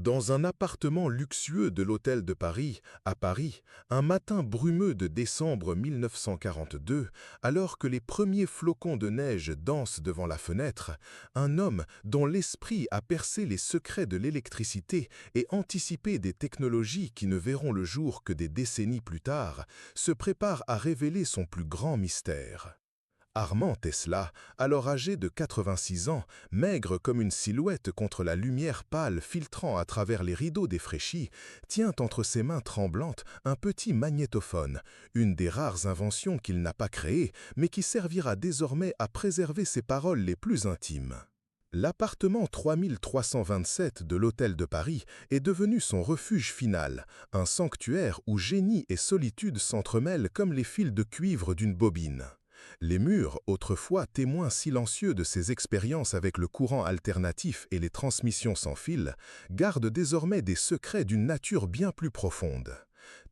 Dans un appartement luxueux de l'Hôtel de Paris, à Paris, un matin brumeux de décembre 1942, alors que les premiers flocons de neige dansent devant la fenêtre, un homme dont l'esprit a percé les secrets de l'électricité et anticipé des technologies qui ne verront le jour que des décennies plus tard, se prépare à révéler son plus grand mystère. Armand Tesla, alors âgé de 86 ans, maigre comme une silhouette contre la lumière pâle filtrant à travers les rideaux défraîchis, tient entre ses mains tremblantes un petit magnétophone, une des rares inventions qu'il n'a pas créée, mais qui servira désormais à préserver ses paroles les plus intimes. L'appartement 3327 de l'Hôtel de Paris est devenu son refuge final, un sanctuaire où génie et solitude s'entremêlent comme les fils de cuivre d'une bobine. Les murs, autrefois témoins silencieux de ses expériences avec le courant alternatif et les transmissions sans fil, gardent désormais des secrets d'une nature bien plus profonde.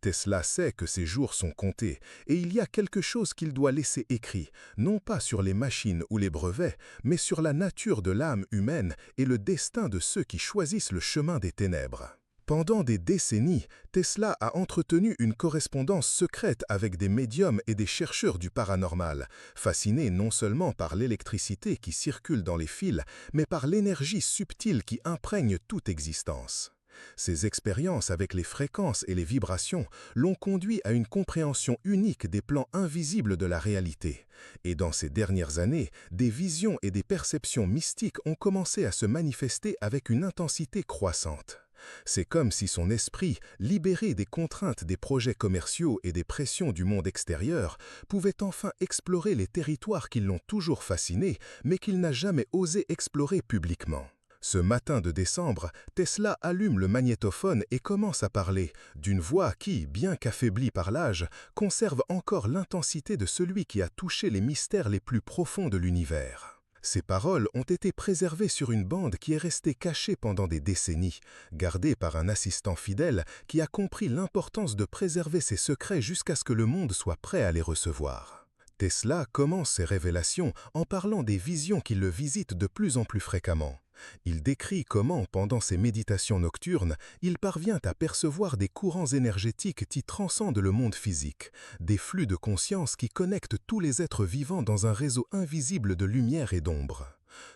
Tesla sait que ses jours sont comptés et il y a quelque chose qu'il doit laisser écrit, non pas sur les machines ou les brevets, mais sur la nature de l'âme humaine et le destin de ceux qui choisissent le chemin des ténèbres. Pendant des décennies, Tesla a entretenu une correspondance secrète avec des médiums et des chercheurs du paranormal, fascinés non seulement par l'électricité qui circule dans les fils, mais par l'énergie subtile qui imprègne toute existence. Ces expériences avec les fréquences et les vibrations l'ont conduit à une compréhension unique des plans invisibles de la réalité. Et dans ces dernières années, des visions et des perceptions mystiques ont commencé à se manifester avec une intensité croissante. C'est comme si son esprit, libéré des contraintes des projets commerciaux et des pressions du monde extérieur, pouvait enfin explorer les territoires qui l'ont toujours fasciné, mais qu'il n'a jamais osé explorer publiquement. Ce matin de décembre, Tesla allume le magnétophone et commence à parler, d'une voix qui, bien qu'affaiblie par l'âge, conserve encore l'intensité de celui qui a touché les mystères les plus profonds de l'univers. Ces paroles ont été préservées sur une bande qui est restée cachée pendant des décennies, gardée par un assistant fidèle qui a compris l'importance de préserver ces secrets jusqu'à ce que le monde soit prêt à les recevoir. Tesla commence ses révélations en parlant des visions qui le visitent de plus en plus fréquemment. Il décrit comment, pendant ses méditations nocturnes, il parvient à percevoir des courants énergétiques qui transcendent le monde physique, des flux de conscience qui connectent tous les êtres vivants dans un réseau invisible de lumière et d'ombre.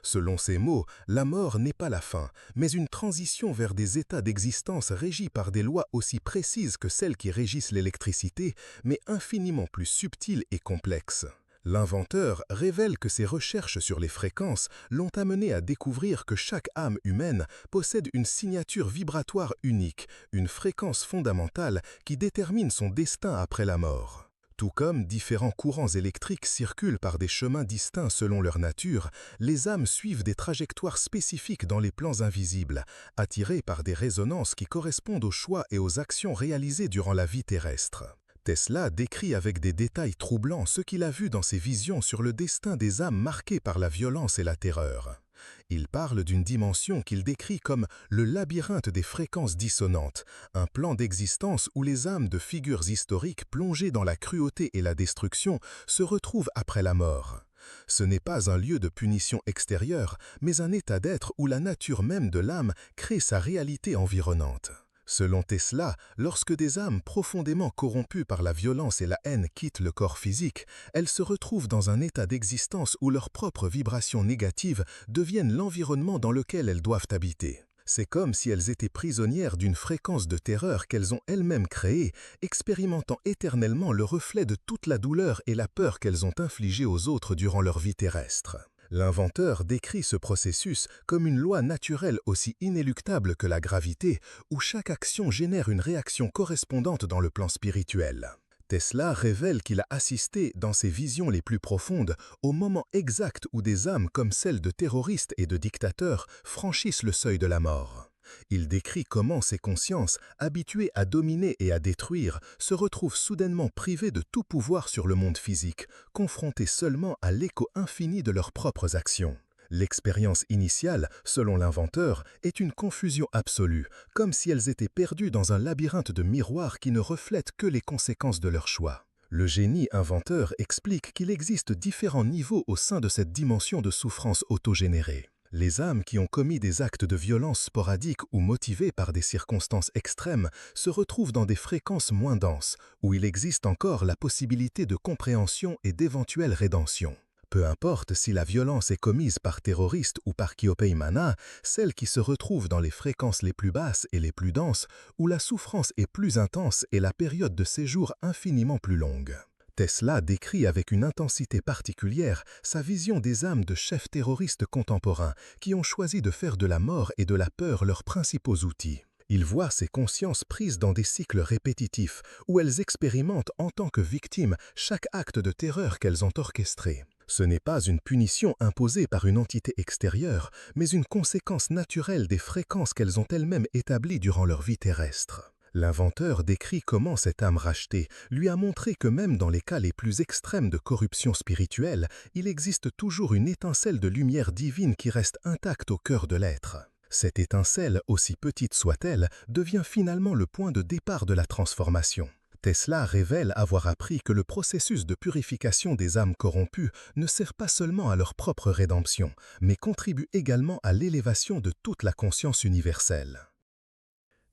Selon ses mots, la mort n'est pas la fin, mais une transition vers des états d'existence régis par des lois aussi précises que celles qui régissent l'électricité, mais infiniment plus subtiles et complexes. L'inventeur révèle que ses recherches sur les fréquences l'ont amené à découvrir que chaque âme humaine possède une signature vibratoire unique, une fréquence fondamentale qui détermine son destin après la mort. Tout comme différents courants électriques circulent par des chemins distincts selon leur nature, les âmes suivent des trajectoires spécifiques dans les plans invisibles, attirées par des résonances qui correspondent aux choix et aux actions réalisées durant la vie terrestre. Tesla décrit avec des détails troublants ce qu'il a vu dans ses visions sur le destin des âmes marquées par la violence et la terreur. Il parle d'une dimension qu'il décrit comme le labyrinthe des fréquences dissonantes, un plan d'existence où les âmes de figures historiques plongées dans la cruauté et la destruction se retrouvent après la mort. Ce n'est pas un lieu de punition extérieure, mais un état d'être où la nature même de l'âme crée sa réalité environnante. Selon Tesla, lorsque des âmes profondément corrompues par la violence et la haine quittent le corps physique, elles se retrouvent dans un état d'existence où leurs propres vibrations négatives deviennent l'environnement dans lequel elles doivent habiter. C'est comme si elles étaient prisonnières d'une fréquence de terreur qu'elles ont elles-mêmes créée, expérimentant éternellement le reflet de toute la douleur et la peur qu'elles ont infligée aux autres durant leur vie terrestre. L'inventeur décrit ce processus comme une loi naturelle aussi inéluctable que la gravité, où chaque action génère une réaction correspondante dans le plan spirituel. Tesla révèle qu'il a assisté, dans ses visions les plus profondes, au moment exact où des âmes comme celles de terroristes et de dictateurs franchissent le seuil de la mort. Il décrit comment ces consciences, habituées à dominer et à détruire, se retrouvent soudainement privées de tout pouvoir sur le monde physique, confrontées seulement à l'écho infini de leurs propres actions. L'expérience initiale, selon l'inventeur, est une confusion absolue, comme si elles étaient perdues dans un labyrinthe de miroirs qui ne reflètent que les conséquences de leurs choix. Le génie inventeur explique qu'il existe différents niveaux au sein de cette dimension de souffrance autogénérée. Les âmes qui ont commis des actes de violence sporadiques ou motivés par des circonstances extrêmes se retrouvent dans des fréquences moins denses, où il existe encore la possibilité de compréhension et d'éventuelle rédemption. Peu importe si la violence est commise par terroriste ou par Kyopeimana, celle qui se retrouve dans les fréquences les plus basses et les plus denses, où la souffrance est plus intense et la période de séjour infiniment plus longue. Tesla décrit avec une intensité particulière sa vision des âmes de chefs terroristes contemporains qui ont choisi de faire de la mort et de la peur leurs principaux outils. Il voit ces consciences prises dans des cycles répétitifs où elles expérimentent en tant que victimes chaque acte de terreur qu'elles ont orchestré. Ce n'est pas une punition imposée par une entité extérieure, mais une conséquence naturelle des fréquences qu'elles ont elles-mêmes établies durant leur vie terrestre. L'inventeur décrit comment cette âme rachetée lui a montré que même dans les cas les plus extrêmes de corruption spirituelle, il existe toujours une étincelle de lumière divine qui reste intacte au cœur de l'être. Cette étincelle, aussi petite soit-elle, devient finalement le point de départ de la transformation. Tesla révèle avoir appris que le processus de purification des âmes corrompues ne sert pas seulement à leur propre rédemption, mais contribue également à l'élévation de toute la conscience universelle.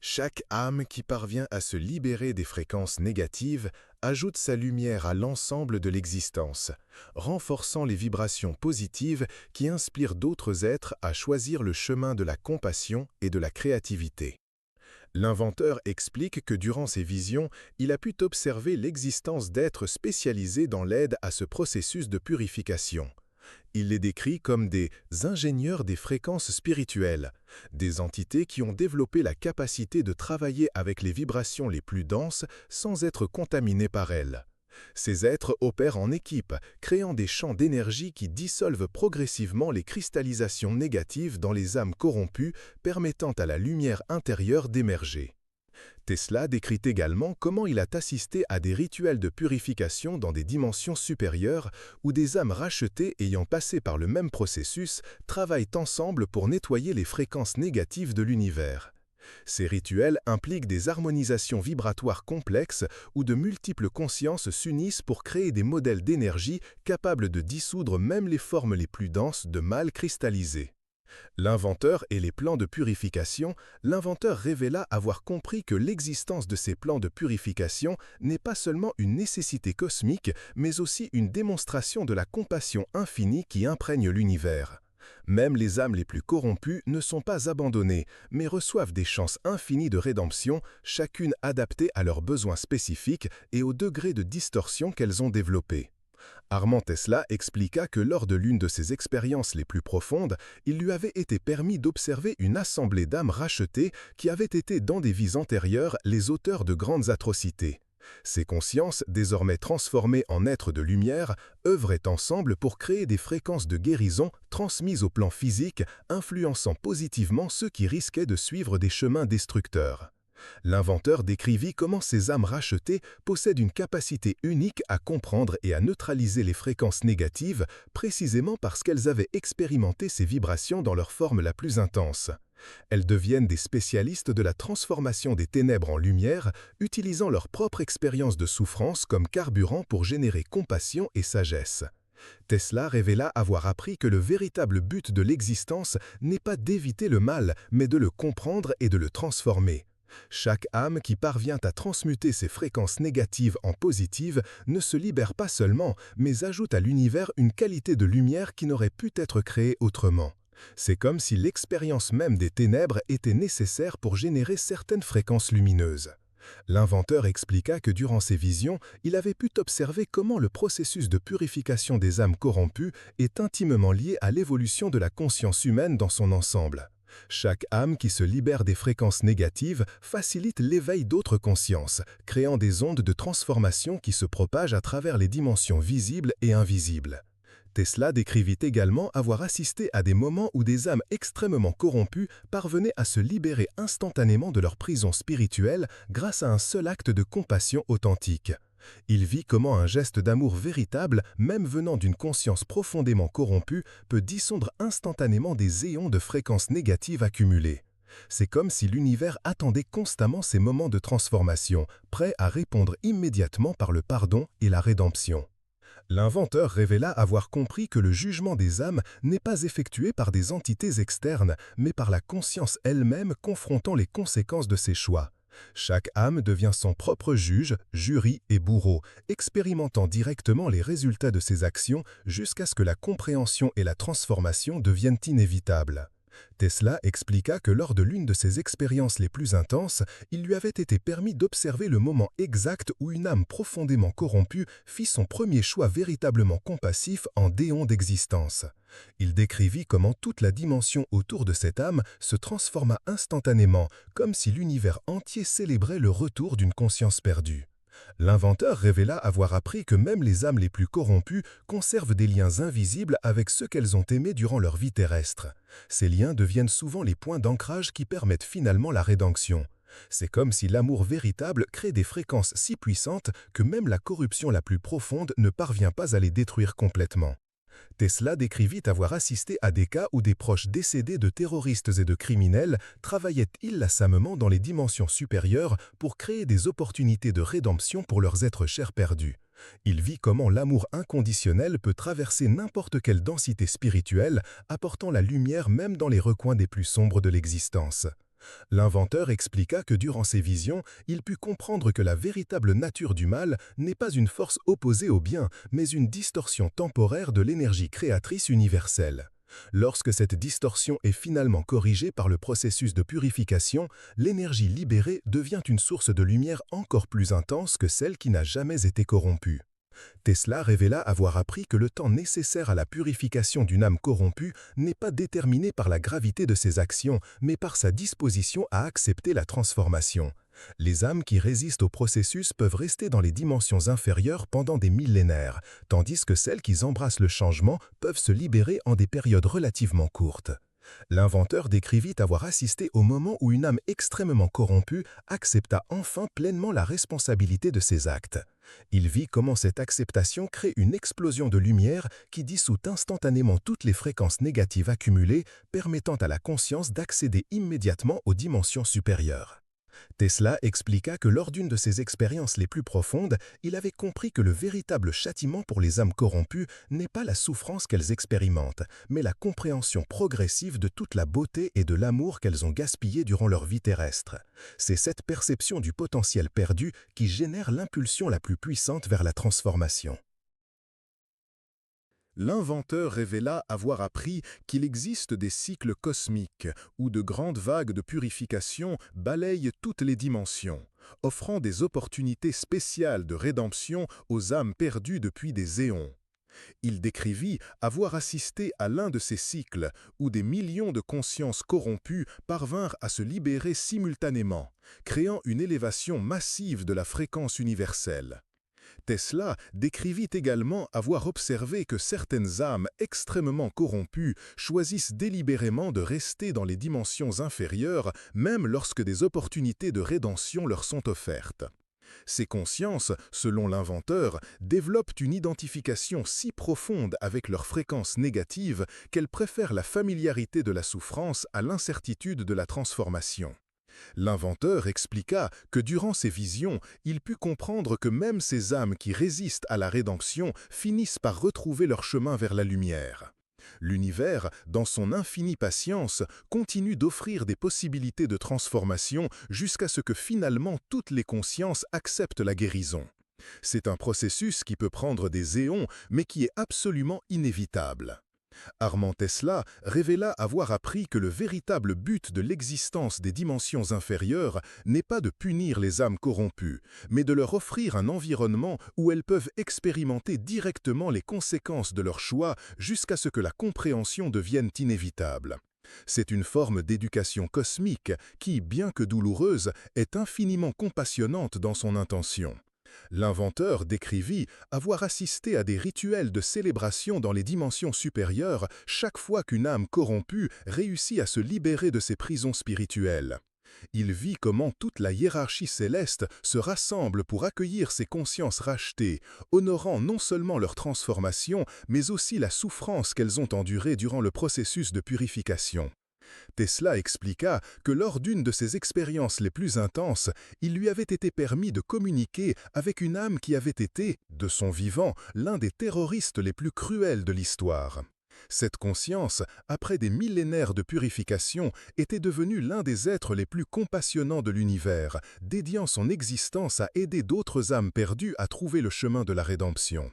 Chaque âme qui parvient à se libérer des fréquences négatives ajoute sa lumière à l'ensemble de l'existence, renforçant les vibrations positives qui inspirent d'autres êtres à choisir le chemin de la compassion et de la créativité. L'inventeur explique que durant ses visions, il a pu observer l'existence d'êtres spécialisés dans l'aide à ce processus de purification. Il les décrit comme des ingénieurs des fréquences spirituelles, des entités qui ont développé la capacité de travailler avec les vibrations les plus denses sans être contaminés par elles. Ces êtres opèrent en équipe, créant des champs d'énergie qui dissolvent progressivement les cristallisations négatives dans les âmes corrompues, permettant à la lumière intérieure d'émerger. Tesla décrit également comment il a assisté à des rituels de purification dans des dimensions supérieures où des âmes rachetées ayant passé par le même processus travaillent ensemble pour nettoyer les fréquences négatives de l'univers. Ces rituels impliquent des harmonisations vibratoires complexes où de multiples consciences s'unissent pour créer des modèles d'énergie capables de dissoudre même les formes les plus denses de mal cristallisées. L'inventeur et les plans de purification, l'inventeur révéla avoir compris que l'existence de ces plans de purification n'est pas seulement une nécessité cosmique, mais aussi une démonstration de la compassion infinie qui imprègne l'univers. Même les âmes les plus corrompues ne sont pas abandonnées, mais reçoivent des chances infinies de rédemption, chacune adaptée à leurs besoins spécifiques et au degré de distorsion qu'elles ont développé. Armand Tesla expliqua que lors de l'une de ses expériences les plus profondes, il lui avait été permis d'observer une assemblée d'âmes rachetées qui avaient été dans des vies antérieures les auteurs de grandes atrocités. Ces consciences, désormais transformées en êtres de lumière, œuvraient ensemble pour créer des fréquences de guérison transmises au plan physique, influençant positivement ceux qui risquaient de suivre des chemins destructeurs. L'inventeur décrivit comment ces âmes rachetées possèdent une capacité unique à comprendre et à neutraliser les fréquences négatives, précisément parce qu'elles avaient expérimenté ces vibrations dans leur forme la plus intense. Elles deviennent des spécialistes de la transformation des ténèbres en lumière, utilisant leur propre expérience de souffrance comme carburant pour générer compassion et sagesse. Tesla révéla avoir appris que le véritable but de l'existence n'est pas d'éviter le mal, mais de le comprendre et de le transformer. Chaque âme qui parvient à transmuter ces fréquences négatives en positives ne se libère pas seulement, mais ajoute à l'univers une qualité de lumière qui n'aurait pu être créée autrement. C'est comme si l'expérience même des ténèbres était nécessaire pour générer certaines fréquences lumineuses. L'inventeur expliqua que durant ses visions, il avait pu observer comment le processus de purification des âmes corrompues est intimement lié à l'évolution de la conscience humaine dans son ensemble. Chaque âme qui se libère des fréquences négatives facilite l'éveil d'autres consciences, créant des ondes de transformation qui se propagent à travers les dimensions visibles et invisibles. Tesla décrivit également avoir assisté à des moments où des âmes extrêmement corrompues parvenaient à se libérer instantanément de leur prison spirituelle grâce à un seul acte de compassion authentique. Il vit comment un geste d'amour véritable, même venant d'une conscience profondément corrompue, peut dissoudre instantanément des éons de fréquences négatives accumulées. C'est comme si l'univers attendait constamment ces moments de transformation, prêt à répondre immédiatement par le pardon et la rédemption. L'inventeur révéla avoir compris que le jugement des âmes n'est pas effectué par des entités externes, mais par la conscience elle-même confrontant les conséquences de ses choix. Chaque âme devient son propre juge, jury et bourreau, expérimentant directement les résultats de ses actions jusqu'à ce que la compréhension et la transformation deviennent inévitables. Tesla expliqua que lors de l'une de ses expériences les plus intenses, il lui avait été permis d'observer le moment exact où une âme profondément corrompue fit son premier choix véritablement compassif en déon d'existence. Il décrivit comment toute la dimension autour de cette âme se transforma instantanément, comme si l'univers entier célébrait le retour d'une conscience perdue. L'inventeur révéla avoir appris que même les âmes les plus corrompues conservent des liens invisibles avec ceux qu'elles ont aimés durant leur vie terrestre. Ces liens deviennent souvent les points d'ancrage qui permettent finalement la rédemption. C'est comme si l'amour véritable crée des fréquences si puissantes que même la corruption la plus profonde ne parvient pas à les détruire complètement. Tesla décrivit avoir assisté à des cas où des proches décédés de terroristes et de criminels travaillaient inlassamment dans les dimensions supérieures pour créer des opportunités de rédemption pour leurs êtres chers perdus. Il vit comment l'amour inconditionnel peut traverser n'importe quelle densité spirituelle, apportant la lumière même dans les recoins des plus sombres de l'existence. L'inventeur expliqua que durant ses visions, il put comprendre que la véritable nature du mal n'est pas une force opposée au bien, mais une distorsion temporaire de l'énergie créatrice universelle. Lorsque cette distorsion est finalement corrigée par le processus de purification, l'énergie libérée devient une source de lumière encore plus intense que celle qui n'a jamais été corrompue. Tesla révéla avoir appris que le temps nécessaire à la purification d'une âme corrompue n'est pas déterminé par la gravité de ses actions, mais par sa disposition à accepter la transformation. Les âmes qui résistent au processus peuvent rester dans les dimensions inférieures pendant des millénaires, tandis que celles qui embrassent le changement peuvent se libérer en des périodes relativement courtes. L'inventeur décrivit avoir assisté au moment où une âme extrêmement corrompue accepta enfin pleinement la responsabilité de ses actes. Il vit comment cette acceptation crée une explosion de lumière qui dissout instantanément toutes les fréquences négatives accumulées, permettant à la conscience d'accéder immédiatement aux dimensions supérieures. Tesla expliqua que lors d'une de ses expériences les plus profondes, il avait compris que le véritable châtiment pour les âmes corrompues n'est pas la souffrance qu'elles expérimentent, mais la compréhension progressive de toute la beauté et de l'amour qu'elles ont gaspillé durant leur vie terrestre. C'est cette perception du potentiel perdu qui génère l'impulsion la plus puissante vers la transformation. L'inventeur révéla avoir appris qu'il existe des cycles cosmiques où de grandes vagues de purification balayent toutes les dimensions, offrant des opportunités spéciales de rédemption aux âmes perdues depuis des éons. Il décrivit avoir assisté à l'un de ces cycles où des millions de consciences corrompues parvinrent à se libérer simultanément, créant une élévation massive de la fréquence universelle. Tesla décrivit également avoir observé que certaines âmes extrêmement corrompues choisissent délibérément de rester dans les dimensions inférieures, même lorsque des opportunités de rédemption leur sont offertes. Ces consciences, selon l'inventeur, développent une identification si profonde avec leurs fréquences négatives qu'elles préfèrent la familiarité de la souffrance à l'incertitude de la transformation. L'inventeur expliqua que durant ses visions, il put comprendre que même ces âmes qui résistent à la rédemption finissent par retrouver leur chemin vers la lumière. L'univers, dans son infinie patience, continue d'offrir des possibilités de transformation jusqu'à ce que finalement toutes les consciences acceptent la guérison. C'est un processus qui peut prendre des éons, mais qui est absolument inévitable. Armand Tesla révéla avoir appris que le véritable but de l'existence des dimensions inférieures n'est pas de punir les âmes corrompues, mais de leur offrir un environnement où elles peuvent expérimenter directement les conséquences de leurs choix jusqu'à ce que la compréhension devienne inévitable. C'est une forme d'éducation cosmique qui, bien que douloureuse, est infiniment compassionnante dans son intention. L'inventeur décrivit avoir assisté à des rituels de célébration dans les dimensions supérieures chaque fois qu'une âme corrompue réussit à se libérer de ses prisons spirituelles. Il vit comment toute la hiérarchie céleste se rassemble pour accueillir ces consciences rachetées, honorant non seulement leur transformation, mais aussi la souffrance qu'elles ont endurée durant le processus de purification. Tesla expliqua que lors d'une de ses expériences les plus intenses, il lui avait été permis de communiquer avec une âme qui avait été, de son vivant, l'un des terroristes les plus cruels de l'histoire. Cette conscience, après des millénaires de purification, était devenue l'un des êtres les plus compassionnants de l'univers, dédiant son existence à aider d'autres âmes perdues à trouver le chemin de la rédemption.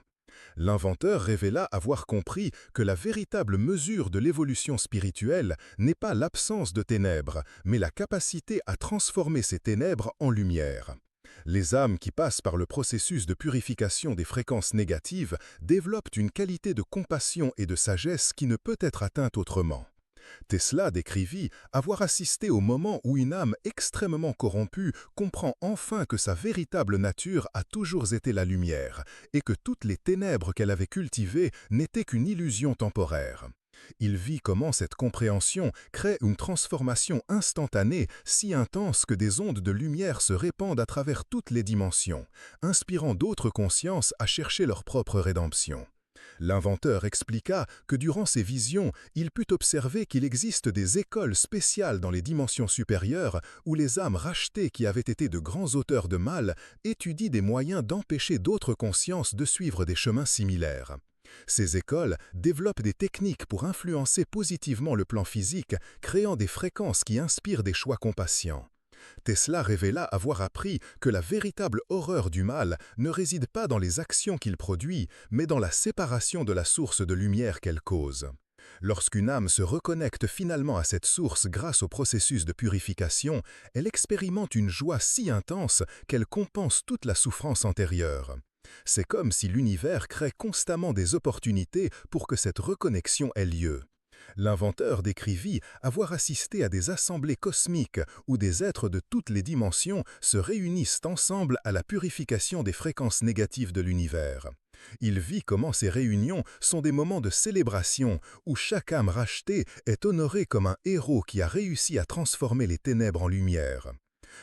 L'inventeur révéla avoir compris que la véritable mesure de l'évolution spirituelle n'est pas l'absence de ténèbres, mais la capacité à transformer ces ténèbres en lumière. Les âmes qui passent par le processus de purification des fréquences négatives développent une qualité de compassion et de sagesse qui ne peut être atteinte autrement. Tesla décrivit avoir assisté au moment où une âme extrêmement corrompue comprend enfin que sa véritable nature a toujours été la lumière et que toutes les ténèbres qu'elle avait cultivées n'étaient qu'une illusion temporaire. Il vit comment cette compréhension crée une transformation instantanée si intense que des ondes de lumière se répandent à travers toutes les dimensions, inspirant d'autres consciences à chercher leur propre rédemption. L'inventeur expliqua que durant ses visions, il put observer qu'il existe des écoles spéciales dans les dimensions supérieures où les âmes rachetées qui avaient été de grands auteurs de mal étudient des moyens d'empêcher d'autres consciences de suivre des chemins similaires. Ces écoles développent des techniques pour influencer positivement le plan physique, créant des fréquences qui inspirent des choix compatients. Tesla révéla avoir appris que la véritable horreur du mal ne réside pas dans les actions qu'il produit, mais dans la séparation de la source de lumière qu'elle cause. Lorsqu'une âme se reconnecte finalement à cette source grâce au processus de purification, elle expérimente une joie si intense qu'elle compense toute la souffrance antérieure. C'est comme si l'univers crée constamment des opportunités pour que cette reconnexion ait lieu. L'inventeur décrivit avoir assisté à des assemblées cosmiques où des êtres de toutes les dimensions se réunissent ensemble à la purification des fréquences négatives de l'univers. Il vit comment ces réunions sont des moments de célébration où chaque âme rachetée est honorée comme un héros qui a réussi à transformer les ténèbres en lumière.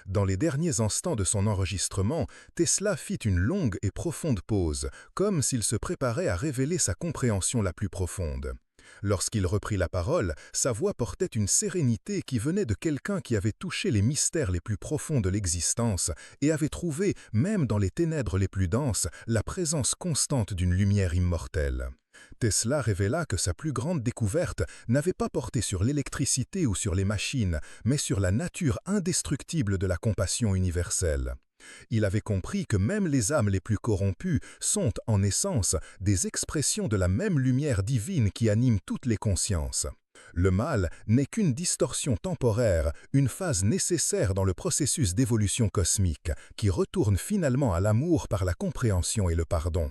Dans les derniers instants de son enregistrement, Tesla fit une longue et profonde pause, comme s'il se préparait à révéler sa compréhension la plus profonde. Lorsqu'il reprit la parole, sa voix portait une sérénité qui venait de quelqu'un qui avait touché les mystères les plus profonds de l'existence et avait trouvé, même dans les ténèbres les plus denses, la présence constante d'une lumière immortelle. Tesla révéla que sa plus grande découverte n'avait pas porté sur l'électricité ou sur les machines, mais sur la nature indestructible de la compassion universelle. Il avait compris que même les âmes les plus corrompues sont, en essence, des expressions de la même lumière divine qui anime toutes les consciences. Le mal n'est qu'une distorsion temporaire, une phase nécessaire dans le processus d'évolution cosmique, qui retourne finalement à l'amour par la compréhension et le pardon.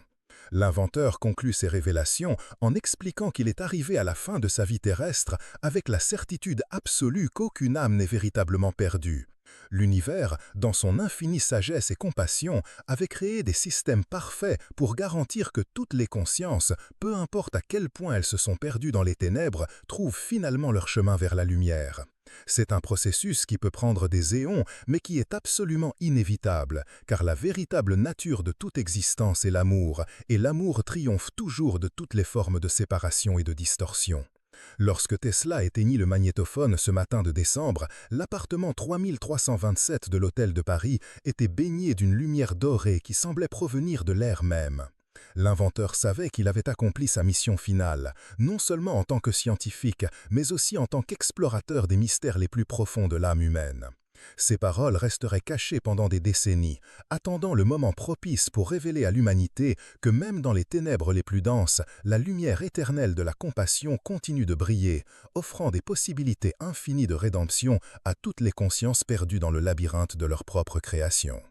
L'inventeur conclut ses révélations en expliquant qu'il est arrivé à la fin de sa vie terrestre avec la certitude absolue qu'aucune âme n'est véritablement perdue. L'univers, dans son infinie sagesse et compassion, avait créé des systèmes parfaits pour garantir que toutes les consciences, peu importe à quel point elles se sont perdues dans les ténèbres, trouvent finalement leur chemin vers la lumière. C'est un processus qui peut prendre des éons, mais qui est absolument inévitable, car la véritable nature de toute existence est l'amour, et l'amour triomphe toujours de toutes les formes de séparation et de distorsion. Lorsque Tesla éteignit le magnétophone ce matin de décembre, l'appartement 3327 de l'hôtel de Paris était baigné d'une lumière dorée qui semblait provenir de l'air même. L'inventeur savait qu'il avait accompli sa mission finale, non seulement en tant que scientifique, mais aussi en tant qu'explorateur des mystères les plus profonds de l'âme humaine. Ces paroles resteraient cachées pendant des décennies, attendant le moment propice pour révéler à l'humanité que même dans les ténèbres les plus denses, la lumière éternelle de la compassion continue de briller, offrant des possibilités infinies de rédemption à toutes les consciences perdues dans le labyrinthe de leur propre création.